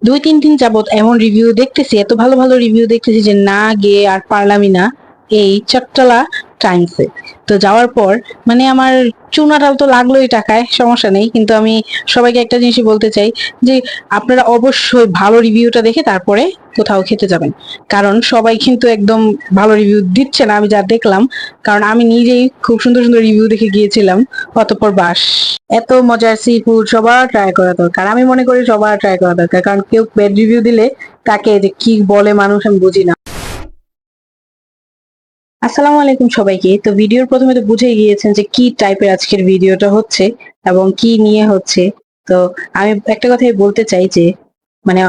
2-3 দিন যাবত এমন রিভিউ দেখতেছি, এত ভালো ভালো রিভিউ দেখতেছি যে না গিয়ে আর পারলামই না এই চট্টলা টাইমসে। তো যাওয়ার পর মানে আমার চুনাটাল তো লাগলোই টাকায়, সমস্যা নেই, কিন্তু আমি সবাইকে একটা জিনিসই বলতে চাই যে আপনারা অবশ্যই ভালো রিভিউটা দেখে তারপরে কোথাও খেতে যাবেন, কারণ সবাই কিন্তু একদম ভালো রিভিউ দিচ্ছে না আমি যা দেখলাম। কারণ আমি নিজেই খুব সুন্দর সুন্দর রিভিউ দেখে গিয়েছিলাম, অতঃপর বাস। এত মজার সি ফুড সবার ট্রাই করা দরকার, আমি মনে করি সবার ট্রাই করা দরকার, কারণ কেউ ব্যাড রিভিউ দিলে তাকে যে কি বলে মানুষ আমি বুঝি না। আসসালামু আলাইকুম সবাইকে। তো ভিডিওর প্রথমে তো বুঝেই গিয়েছেন যে কি টাইপের আজকের ভিডিওটা হচ্ছে এবং কি নিয়ে হচ্ছে। তো আমি একটা কথাই বলতে চাই যে মানে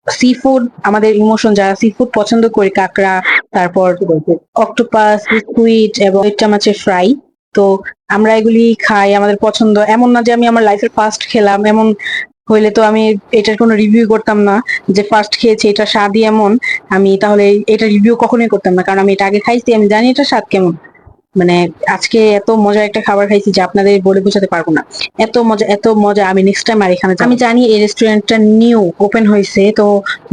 সি ফুড আমাদের ইমোশন, যারা সি ফুড পছন্দ করি, কাঁকড়া, তারপর অক্টোপাস, স্কুইড এবং ইচ্ছা মাছের ফ্রাই, তো আমরা এগুলি খাই, আমাদের পছন্দ। এমন না যে আমি আমার লাইফের ফার্স্ট খেলাম, এমন হইলে তো আমি এটার কোনো রিভিউ করতাম না। যে ফার্স্ট খেয়েছি এটা স্বাদই এমন, আমি তাহলে এটা রিভিউ কখনোই করতাম না, কারণ আমি এটা আগে খাইছি, আমি জানি এটা স্বাদ কেমন। মানে আজকে এত মজার একটা খাবার খাইছি যে আপনাদের বলে বোঝাতে পারবো না। এত মজা, এত মজা, আমি নেক্সট টাইম আর এখানে যাবো। আমি জানি এই রেস্টুরেন্টটা নিউ ওপেন হয়েছে, তো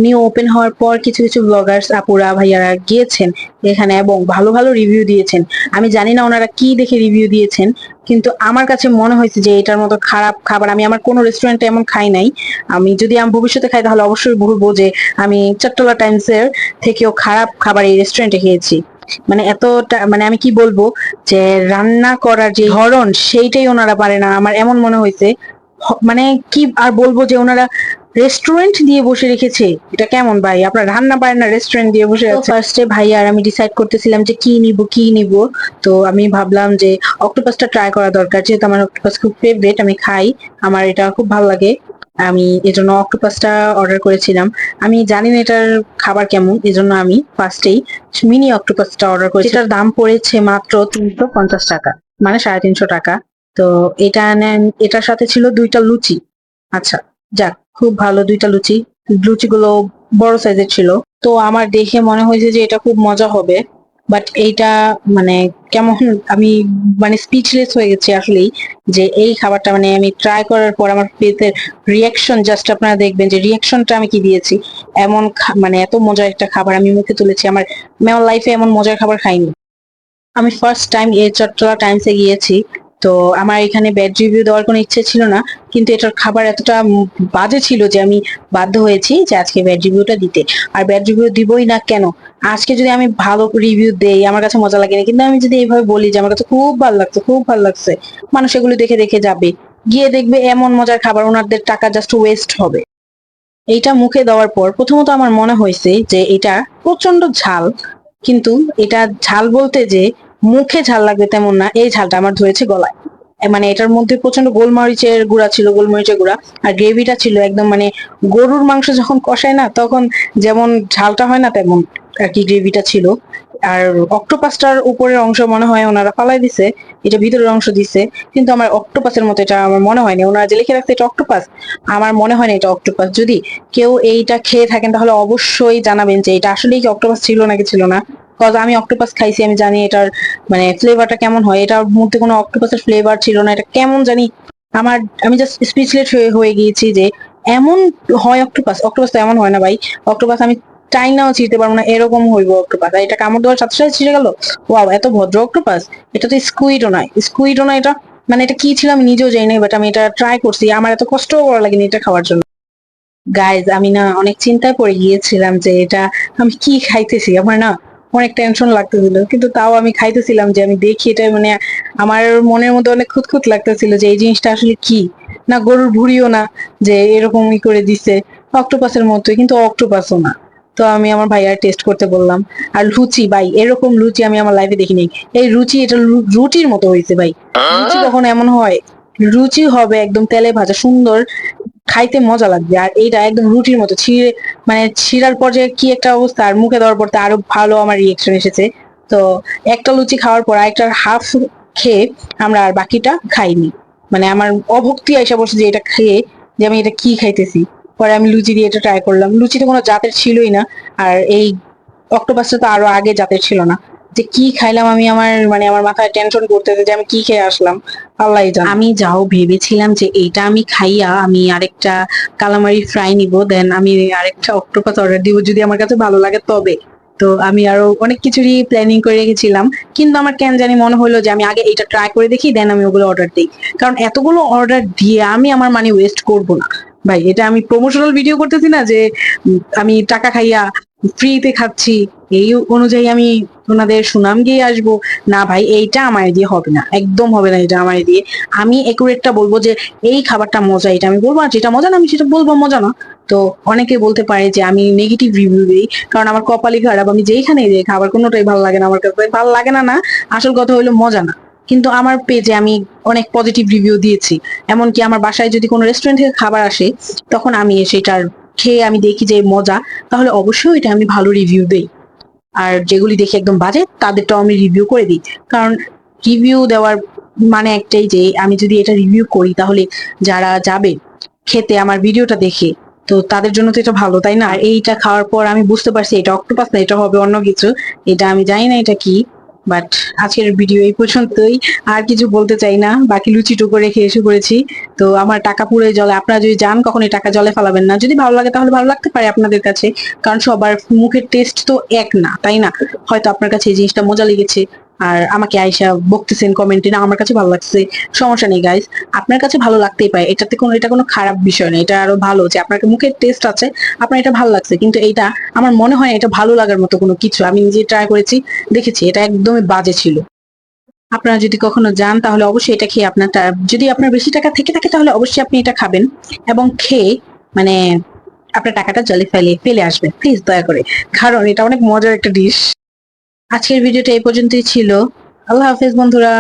নিউ ওপেন হওয়ার পর কিছু কিছু ব্লগার্স আপুরা ভাইয়ারা গিয়েছেন এখানে এবং ভালো ভালো রিভিউ দিয়েছেন। আমি জানি না ওনারা কি দেখে রিভিউ দিয়েছেন, কিন্তু আমার কাছে মনে হয়েছে যে এটার মতো খারাপ খাবার আমি আমার কোনো রেস্টুরেন্টে এমন খাই নাই। আমি যদি আমি ভবিষ্যতে খাই তাহলে অবশ্যই বলবো যে আমি চট্টলা টাইমসের থেকেও খারাপ খাবার এই রেস্টুরেন্টে খেয়েছি। মানে এতটা, মানে আমি কি বলবো, যে রান্না করার যে ধরন সেইটাই ওনারা পারে না, আমার এমন মনে হয়েছে। মানে কি আর বলবো, যে ওনারা রেস্টুরেন্ট দিয়ে বসে রেখেছে, এটা কেমন ভাই? আপনার রান্না পারেন না, রেস্টুরেন্ট দিয়ে বসে আছে। ফার্স্টে ভাই আর আমি ডিসাইড করতেছিলাম যে কি নিব কি নিব। তো আমি ভাবলাম যে অক্টোপাসটা ট্রাই করা দরকার, যেহেতু আমার অক্টোপাস খুব ফেভারিট, আমি খাই, আমার এটা খুব ভালো লাগে। আমি এজন্য অক্টোপাসটা অর্ডার করেছিলাম। আমি জানি না এটার খাবার কেমন, এজন্য আমি ফার্স্টেই মিনি অক্টোপাসটা অর্ডার করেছি, যেটার দাম পড়েছে মাত্র 350 টাকা, মানে 350 টাকা। তো এটা নেন, এটার সাথে ছিল 2টা লুচি। আচ্ছা, যাক, খুব ভালো 2টা লুচি। লুচিগুলো বড় সাইজের ছিল। তো আমার দেখে মনে হয়েছে যে এটা খুব মজা হবে, বাট এইটা মানে কেমন, আমি মানে স্পিচলেস হয়ে গেছি আসলেই, যে এই খাবারটা মানে আমি ট্রাই করার পর আমার ফেসের রিয়াকশন, জাস্ট আপনারা দেখবেন যে রিয়াকশনটা আমি কি দিয়েছি। এমন মানে এত মজার একটা খাবার আমি মুখে তুলেছি, আমার লাইফে এমন মজার খাবার খাইনি। আমি ফার্স্ট টাইম এই চট্টলা টাইমসে গিয়েছি। তো আমার এখানে ব্যাড রিভিউ দেওয়ার কোনো ইচ্ছে ছিল না, কিন্তু এটার খাবার এতটা বাজে ছিল যে আমি বাধ্য হয়েছি যে আজকে ব্যাড রিভিউটা দিতে। আর ব্যাড রিভিউ দিবই না কেন, আজকে যদি আমি ভালো রিভিউ দেই আমার কাছে মজা লাগে না, কিন্তু আমি যদি এইভাবে বলি যে আমার কাছে খুব ভালো লাগছে, খুব ভালো লাগছে, মানুষ এগুলো দেখে দেখে যাবে, গিয়ে দেখবে এমন মজার খাবার, ওনাদের টাকা জাস্ট ওয়েস্ট হবে। এইটা মুখে দেওয়ার পর প্রথমত আমার মনে হয়েছে যে এটা প্রচন্ড ঝাল, কিন্তু এটা ঝাল বলতে যে মুখে ঝাল লাগবে তেমন না, এই ঝালটা আমার ধরেছে গলায়। মানে এটার মধ্যে প্রচন্ড গোলমরিচের গুঁড়া ছিল, গোলমরিচের গুঁড়া। আর গ্রেভিটা ছিল একদম মানে গরুর মাংস যখন কষায় না তখন যেমন ঝালটা হয় না, তেমন আর কি গ্রেভিটা ছিল। আর অক্টোপাসটার উপরের অংশ মনে হয় ওনারা ফালাই দিছে, এটা ভিতরের অংশ দিছে, কিন্তু আমার অক্টোপাসের মতো এটা আমার মনে হয়নি। ওনারা যে লিখে রাখছে এটা অক্টোপাস, আমার মনে হয় না এটা অক্টোপাস। যদি কেউ এইটা খেয়ে থাকেন তাহলে অবশ্যই জানাবেন যে এটা আসলেই কি অক্টোপাস ছিল নাকি ছিল না। কজ আমি অক্টোপাস খাইছি, আমি জানি এটার মানে ফ্লেভারটা কেমন হয়। এটার মধ্যে কোনো অক্টোপাসের ফ্লেভার ছিল না, এটা কেমন জানি আমার, আমি জাস্ট স্পিচলেস হয়ে হয়ে গিয়েছি যে এমন হয় অক্টোপাস? অক্টোপাস তো এমন হয় না ভাই। অক্টোপাস আমি চাইনাও চিনতে পারবো না এরকম হইব অক্টোপাস, আর এটা কামড় দেওয়ার সাথে সাথে ছিঁড়ে গেল। ওয়াও, এত ভদ্র অক্টোপাস! এটা তো স্কুইডও নয়, স্কুইডও নয় এটা। মানে এটা কি ছিল আমি নিজেও জানি না, বাট আমি এটা ট্রাই করছি, আমার এত কষ্টও করা লাগেনি এটা খাওয়ার জন্য। গাইজ, আমি না অনেক চিন্তায় পড়ে গিয়েছিলাম যে এটা আমি কি খাইতেছি, আমার না অনেক টেনশন লাগতেছিল, কিন্তু তাও আমি খাইতেছিলাম যে আমি দেখি এটা, মানে আমার মনের মধ্যে অনেক খুঁতখুত লাগতেছিল যে এই জিনিসটা আসলে কি। না গরুর ভুঁড়িও না যে এরকমই করে দিছে, অক্টোপাসের মতোই, কিন্তু অক্টোপাসও না। তো আমি আমার ভাইয়ার টেস্ট করতে বললাম। আর লুচি ভাই, এরকম লুচি আমি আমার লাইফে দেখিনি। এই রুচি, এটা রুটির মতো হয়েছে ভাই। লুচি কখন এমন হয়? রুচি হবে একদম তেলে ভাজা সুন্দর, খাইতে মজা লাগবে, আর এইটা একদম রুটির মতো ছিঁড়ে, মানে ছিঁড়ার পর যে কি একটা অবস্থা, আর মুখে দেওয়ার পর তো আরো ভালো আমার রিয়েকশন এসেছে। তো একটা লুচি খাওয়ার পর আরেকটার হাফ খেয়ে আমরা আর বাকিটা খাইনি। মানে আমার অভক্তি আইসা বসে যে এটা খেয়ে, যে আমি এটা কি খাইতেছি। পরে আমি লুচি দিয়ে এটা ট্রাই করলাম, লুচিতে কোনো জাতের ছিলই না। আর এই অক্টোপাসটা তো আরো আগে জাতের ছিল না, যে কি খাইলাম আমি, আমার মাথায় টেনশন করতেছে যে আমি কি খেয়ে আসলাম, আল্লাহই জানে। আমি যাও ভেবেছিলাম যে এইটা আমি খাইয়া আমি আরেকটা কালামারি ফ্রাই নিব, দেন আমি আরেকটা অক্টোপাস অর্ডার দিব যদি আমার কাছে ভালো লাগে তবে। তো আমি আরো অনেক কিছুরই প্ল্যানিং করে রেখেছিলাম, কিন্তু আমার কেন জানি মনে হলো যে আমি আগে এইটা ট্রাই করে দেখি, দেন আমি ওগুলো অর্ডার দিই। কারণ এতগুলো অর্ডার দিয়ে আমি আমার মানি ওয়েস্ট করব না ভাই। এটা আমি প্রমোশনাল ভিডিও করতেছি না যে আমি টাকা খাইয়া ফ্রিতে খাচ্ছি, এই অনুযায়ী আমি ওনাদের সুনাম গিয়ে আসবো। না ভাই, এইটা আমার দিয়ে হবে না, একদম হবে না এটা আমার দিয়ে। আমি একুরেটটা বলবো যে এই খাবারটা মজা, এটা আমি বলবো, আর যেটা মজা না আমি সেটা বলবো মজা না। তো অনেকে বলতে পারে যে আমি নেগেটিভ রিভিউ দিই, কারণ আমার কপালই খারাপ, আমি যেইখানে যে খাবার কোনোটাই ভালো লাগে না, আমার কাছে ভালো লাগে না। না, আসল কথা হলো মজা না। কিন্তু আমার পেজে আমি অনেক পজিটিভ রিভিউ দিয়েছি। এমনকি আমার বাসায় যদি কোনো রেস্টুরেন্ট থেকে খাবার আসে, তখন আমি সেটার খেয়ে আমি দেখি যে মজা, তাহলে অবশ্যই এটা আমি ভালো রিভিউ দেই। আর যেগুলি দেখি একদম বাজে তাদেরটাও আমি রিভিউ করে দিই। কারণ রিভিউ দেওয়ার মানে একটাই যে আমি যদি এটা রিভিউ করি তাহলে যারা যাবে খেতে আমার ভিডিওটা দেখে, তো তাদের জন্য তো এটা ভালো, তাই না? আর এইটা খাওয়ার পর আমি বুঝতে পারছি এটা অক্টোপাস না, এটা হবে অন্য কিছু। এটা আমি জানি না এটা কি। বাট আজকের ভিডিও এই পর্যন্তই, আর কিছু বলতে চাই না। বাকি লুচি টুকু রেখে এসে পড়েছি। তো আমার টাকা পুরো জলে, আপনারা যদি যান কখনোই টাকা জলে ফেলাবেন না। যদি ভালো লাগে তাহলে ভালো লাগতে পারে আপনাদের কাছে, কারণ সবার মুখের টেস্ট তো এক না, তাই না? হয়তো আপনার কাছে এই জিনিসটা মজা লেগেছে আর আমাকে আইসা বকতেছেন কমেন্টে না আমার কাছে ভালো লাগছে, সমস্যা নেই গাইস। আপনার কাছে ভালো লাগতেই পারে, এটা কোনো খারাপ বিষয় না। এটা আরো ভালো যে আপনার মুখের টেস্ট আছে, আপনার এটা ভালো লাগছে। কিন্তু এইটা আমার মনে হয় না এটা ভালো লাগার মতো কোনো কিছু। আমি নিজে ট্রাই করেছি, দেখেছি এটা একদমই বাজে ছিল। আপনারা যদি কখনো যান তাহলে অবশ্যই এটা খেয়ে যদি আপনার বেশি টাকা থেকে থাকে তাহলে অবশ্যই আপনি এটা খাবেন, এবং খেয়ে মানে আপনার টাকাটা জলে ফেলে ফেলে আসবেন প্লিজ, দয়া করে। কারণ এটা অনেক মজার একটা ডিশ। আজকের ভিডিওটা এই পর্যন্তই ছিল। আল্লাহ হাফেজ বন্ধুরা।